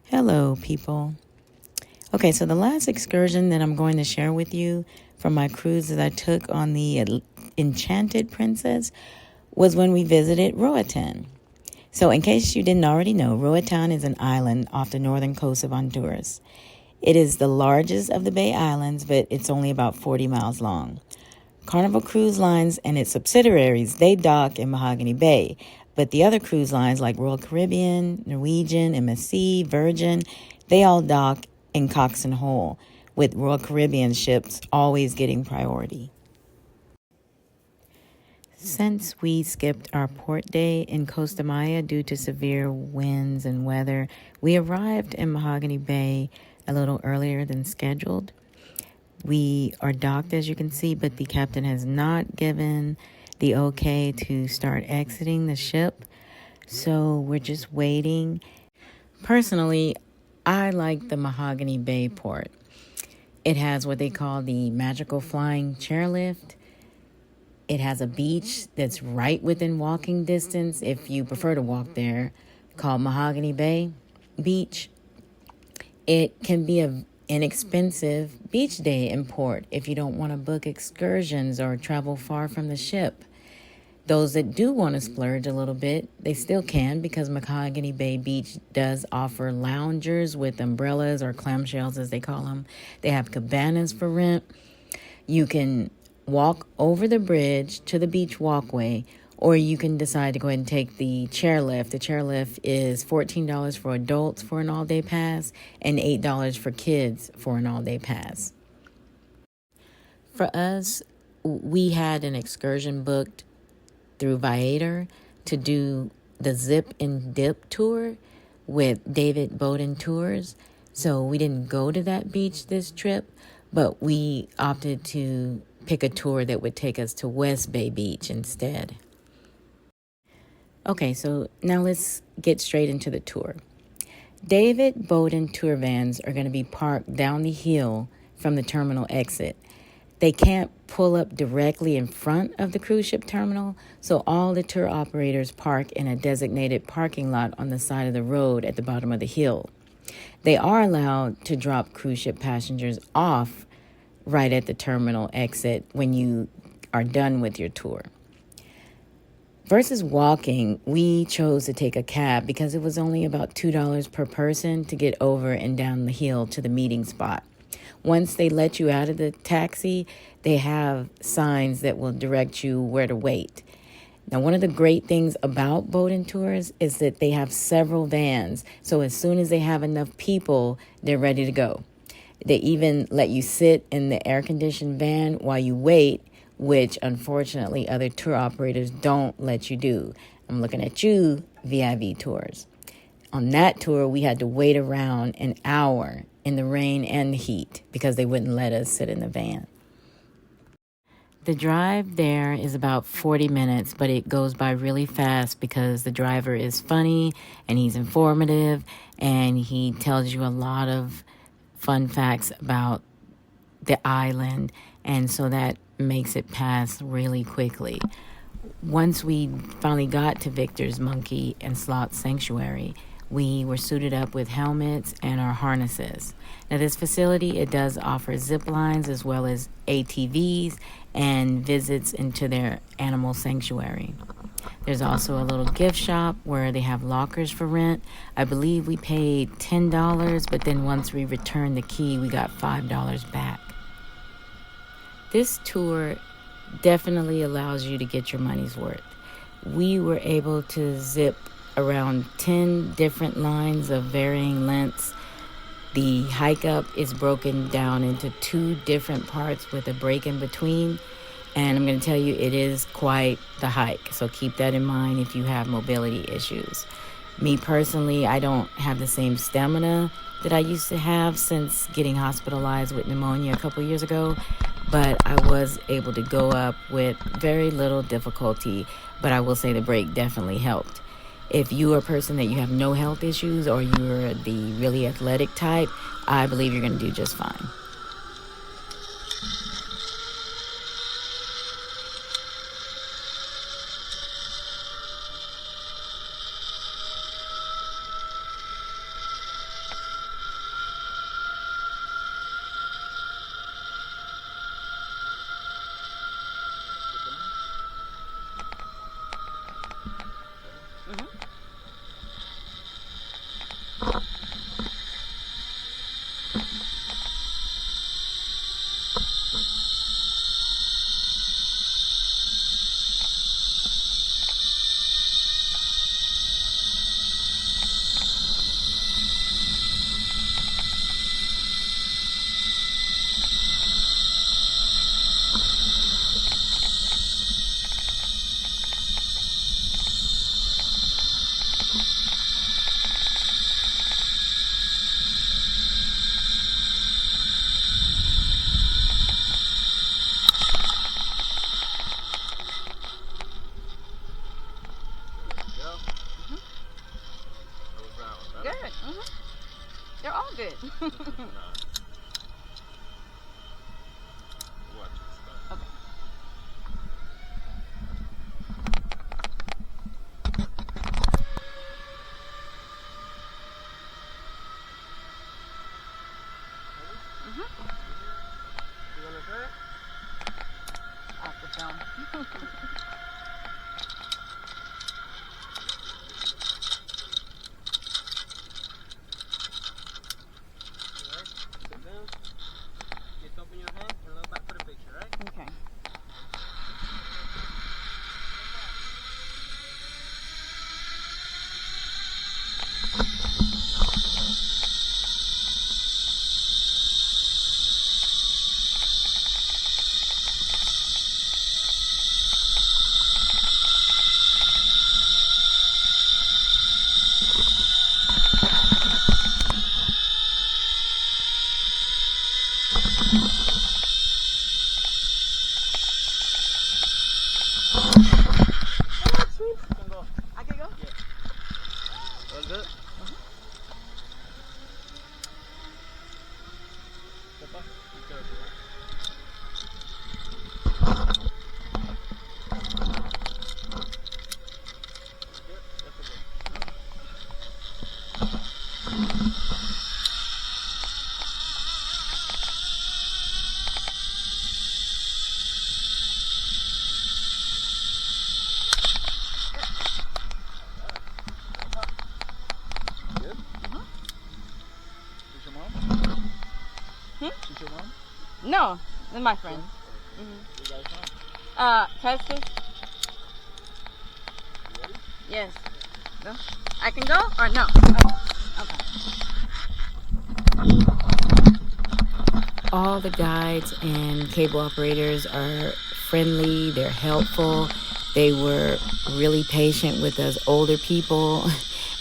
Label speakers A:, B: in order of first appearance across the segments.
A: Hello, people. Okay, so the last excursion that I'm going to share with you from my cruise that I took on the Enchanted Princess was when we visited Roatan. So in case you didn't already know, Roatan is an island off the northern coast of Honduras. It is the largest of the Bay Islands, but it's only about 40 miles long. Carnival Cruise Lines and its subsidiaries, they dock in Mahogany Bay, but the other cruise lines like Royal Caribbean, Norwegian, MSC, Virgin, they all dock in Coxon Hole, with Royal Caribbean ships always getting priority. Since we skipped our port day in Costa Maya due to severe winds and weather, we arrived in Mahogany Bay a little earlier than scheduled. We are docked, as you can see, but the captain has not given the okay to start exiting the ship. So we're just waiting. Personally, I like the Mahogany Bay port. It has what they call the magical flying chairlift. It has a beach that's right within walking distance if you prefer to walk there, called Mahogany Bay Beach. It can be an inexpensive beach day in port if you don't want to book excursions or travel far from the ship. Those that do want to splurge a little bit, they still can, because Mahogany Bay Beach does offer loungers with umbrellas or clamshells, as they call them. They have cabanas for rent. You can walk over the bridge to the beach walkway, or you can decide to go ahead and take the chairlift. The chairlift is $14 for adults for an all-day pass and $8 for kids for an all-day pass. For us, we had an excursion booked through Viator to do the Zip and Dip tour with David Bodden Tours. So we didn't go to that beach this trip, but we opted to pick a tour that would take us to West Bay Beach instead. Okay, so now let's get straight into the tour. David Bodden tour vans are going to be parked down the hill from the terminal exit. They can't pull up directly in front of the cruise ship terminal, so all the tour operators park in a designated parking lot on the side of the road at the bottom of the hill. They are allowed to drop cruise ship passengers off right at the terminal exit when you are done with your tour. Versus walking, we chose to take a cab because it was only about $2 per person to get over and down the hill to the meeting spot. Once they let you out of the taxi, they have signs that will direct you where to wait. Now, one of the great things about Bodden Tours is that they have several vans. So as soon as they have enough people, they're ready to go. They even let you sit in the air-conditioned van while you wait, which unfortunately other tour operators don't let you do. I'm looking at you, VIV Tours. On that tour, we had to wait around an hour in the rain and the heat because they wouldn't let us sit in the van. The drive there is about 40 minutes, but it goes by really fast because the driver is funny and he's informative and he tells you a lot of fun facts about the island, and so that makes it pass really quickly. Once we finally got to Victor's Monkey and Sloth Sanctuary, we were suited up with helmets and our harnesses. Now, this facility, it does offer zip lines as well as ATVs and visits into their animal sanctuary. There's also a little gift shop where they have lockers for rent. I believe we paid $10, but then once we returned the key, we got $5 back. This tour definitely allows you to get your money's worth. We were able to zip around 10 different lines of varying lengths. The hike up is broken down into 2 different parts with a break in between. And I'm going to tell you, it is quite the hike. So keep that in mind if you have mobility issues. Me personally, I don't have the same stamina that I used to have since getting hospitalized with pneumonia a couple years ago. But I was able to go up with very little difficulty. But I will say the break definitely helped. If you are a person that you have no health issues or you're the really athletic type, I believe you're going to do just fine.
B: good. Off the film.
C: Open your hand and look back for the picture, right?
B: Okay. I can go?
C: Yeah. All good? Step up. Be careful, right? Good. That's okay. Good? Is your mom? Is your mom?
B: No, they're my friends.
C: Where you guys from?
B: Texas.
C: You ready?
B: Yes. No? I can go or no? Oh, okay.
A: All the guides and cable operators are friendly, they're helpful. They were really patient with us older people,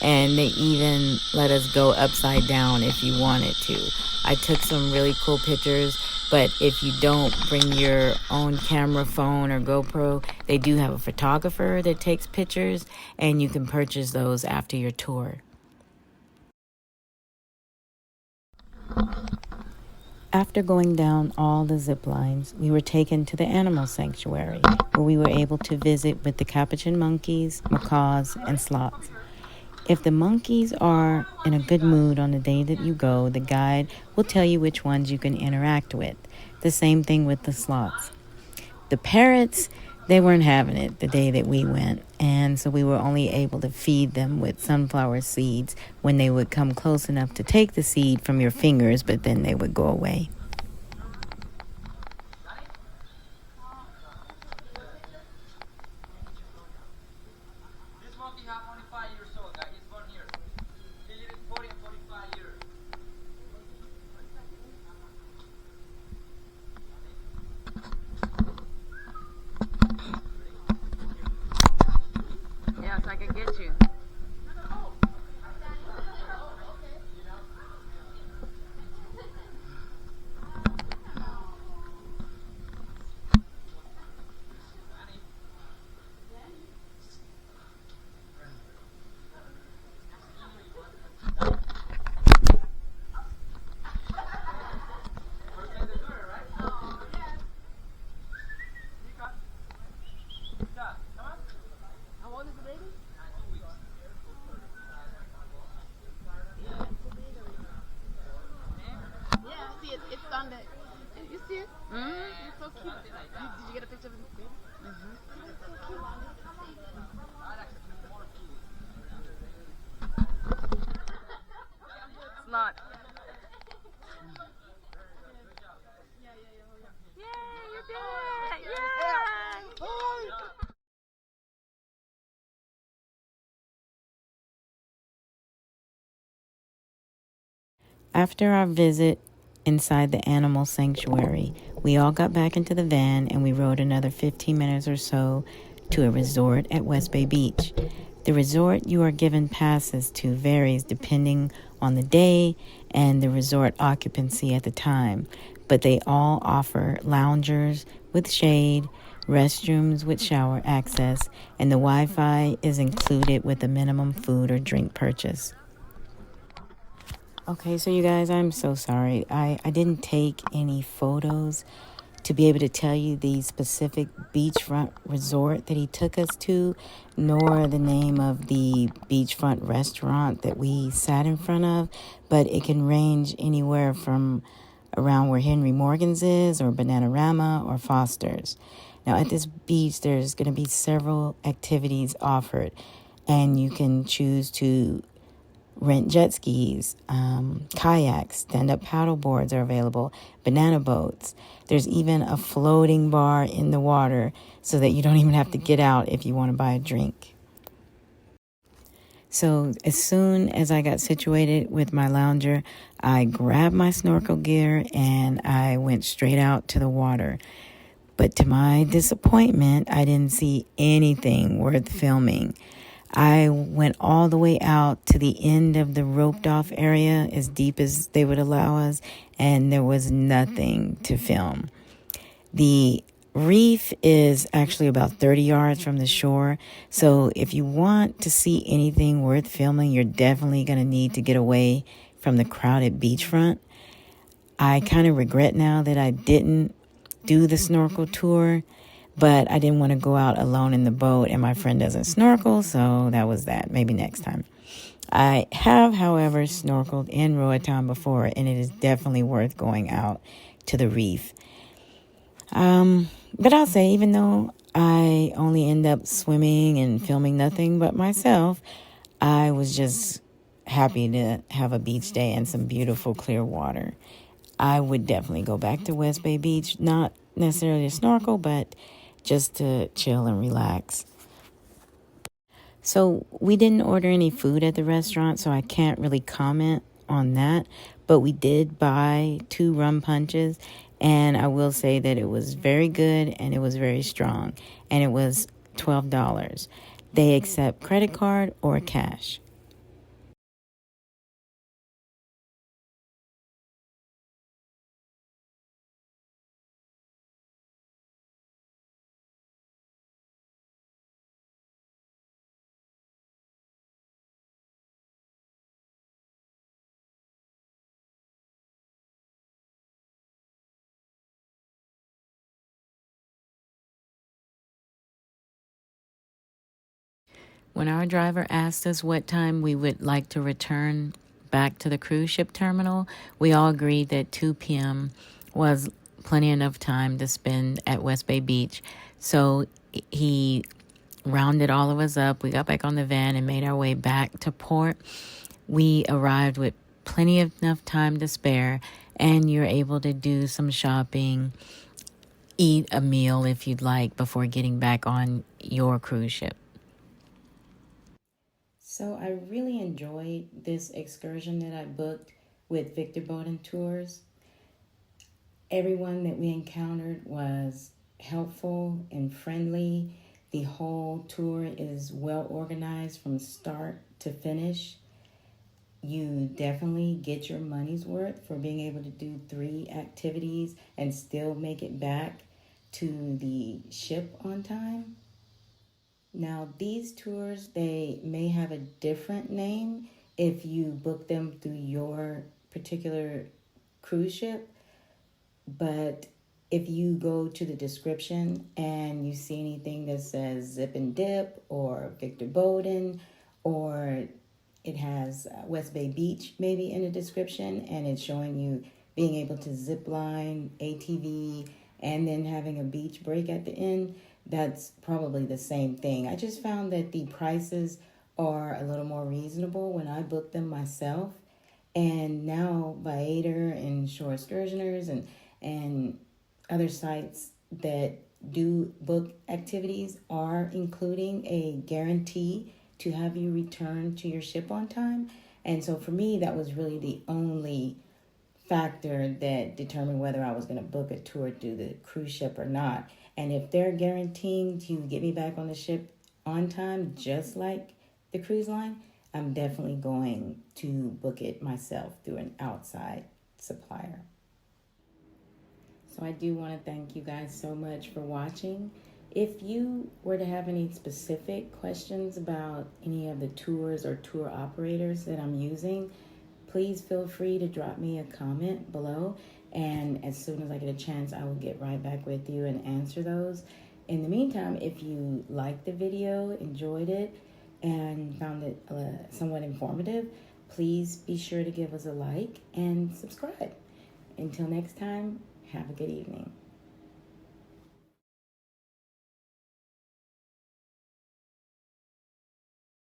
A: and they even let us go upside down if you wanted to. I took some really cool pictures, but if you don't bring your own camera, phone, or GoPro, they do have a photographer that takes pictures, and you can purchase those after your tour. After going down all the zip lines, we were taken to the animal sanctuary, where we were able to visit with the capuchin monkeys, macaws, and sloths. If the monkeys are in a good mood on the day that you go, the guide will tell you which ones you can interact with. The same thing with the sloths. The parrots, they weren't having it the day that we went, and so we were only able to feed them with sunflower seeds when they would come close enough to take the seed from your fingers, but then they would go away.
C: This monkey has only 5 years old, guys. He's born here. He lived 40 and 45 years.
B: Yes, I can get you. How old is the baby?
C: 2 weeks.
D: Yeah, see it. It's on the. You see it?
B: Mm-hmm.
D: It's so cute. Did you get a picture of it?
B: Slot. Yay, you did it! Yay!
A: After our visit inside the animal sanctuary, we all got back into the van and we rode another 15 minutes or so to a resort at West Bay Beach. The resort you are given passes to varies depending on the day and the resort occupancy at the time, but they all offer loungers with shade, restrooms with shower access, and the Wi-Fi is included with a minimum food or drink purchase. Okay, so you guys, I'm so sorry. I didn't take any photos to be able to tell you the specific beachfront resort that he took us to, nor the name of the beachfront restaurant that we sat in front of, but it can range anywhere from around where Henry Morgan's is, or Bananarama, or Foster's. Now, at this beach, there's going to be several activities offered, and you can choose to rent jet skis, kayaks, stand-up paddle boards are available, banana boats. There's even a floating bar in the water so that you don't even have to get out if you want to buy a drink. So as soon as I got situated with my lounger, I grabbed my snorkel gear and I went straight out to the water. But to my disappointment, I didn't see anything worth filming. I went all the way out to the end of the roped off area, as deep as they would allow us, and there was nothing to film. The reef is actually about 30 yards from the shore, so if you want to see anything worth filming, you're definitely going to need to get away from the crowded beachfront. I kind of regret now that I didn't do the snorkel tour, but I didn't want to go out alone in the boat, and my friend doesn't snorkel, so that was that. Maybe next time. I have, however, snorkeled in Roatan before, and it is definitely worth going out to the reef. But I'll say, even though I only end up swimming and filming nothing but myself, I was just happy to have a beach day and some beautiful clear water. I would definitely go back to West Bay Beach, not necessarily to snorkel, but just to chill and relax. So we didn't order any food at the restaurant, so I can't really comment on that. But we did buy 2 rum punches, and I will say that it was very good and it was very strong. And it was $12. They accept credit card or cash. When our driver asked us what time we would like to return back to the cruise ship terminal, we all agreed that 2 p.m. was plenty enough time to spend at West Bay Beach. So he rounded all of us up. We got back on the van and made our way back to port. We arrived with plenty of enough time to spare, and you're able to do some shopping, eat a meal if you'd like before getting back on your cruise ship. So I really enjoyed this excursion that I booked with Victor Bodden Tours. Everyone that we encountered was helpful and friendly. The whole tour is well organized from start to finish. You definitely get your money's worth for being able to do 3 activities and still make it back to the ship on time. Now, these tours, they may have a different name if you book them through your particular cruise ship, but if you go to the description and you see anything that says Zip and Dip or Victor Bodden, or it has West Bay Beach maybe in the description, and it's showing you being able to zip line, ATV, and then having a beach break at the end, that's probably the same thing. I just found that the prices are a little more reasonable when I booked them myself. And now Viator and Shore Excursioners and other sites that do book activities are including a guarantee to have you return to your ship on time. And so for me, that was really the only factor that determined whether I was going to book a tour through the cruise ship or not. And if they're guaranteeing to get me back on the ship on time, just like the cruise line, I'm definitely going to book it myself through an outside supplier. So I do want to thank you guys so much for watching. If you were to have any specific questions about any of the tours or tour operators that I'm using, please feel free to drop me a comment below. And as soon as I get a chance, I will get right back with you and answer those. In the meantime, if you liked the video, enjoyed it, and found it somewhat informative, please be sure to give us a like and subscribe. Until next time, have a good evening.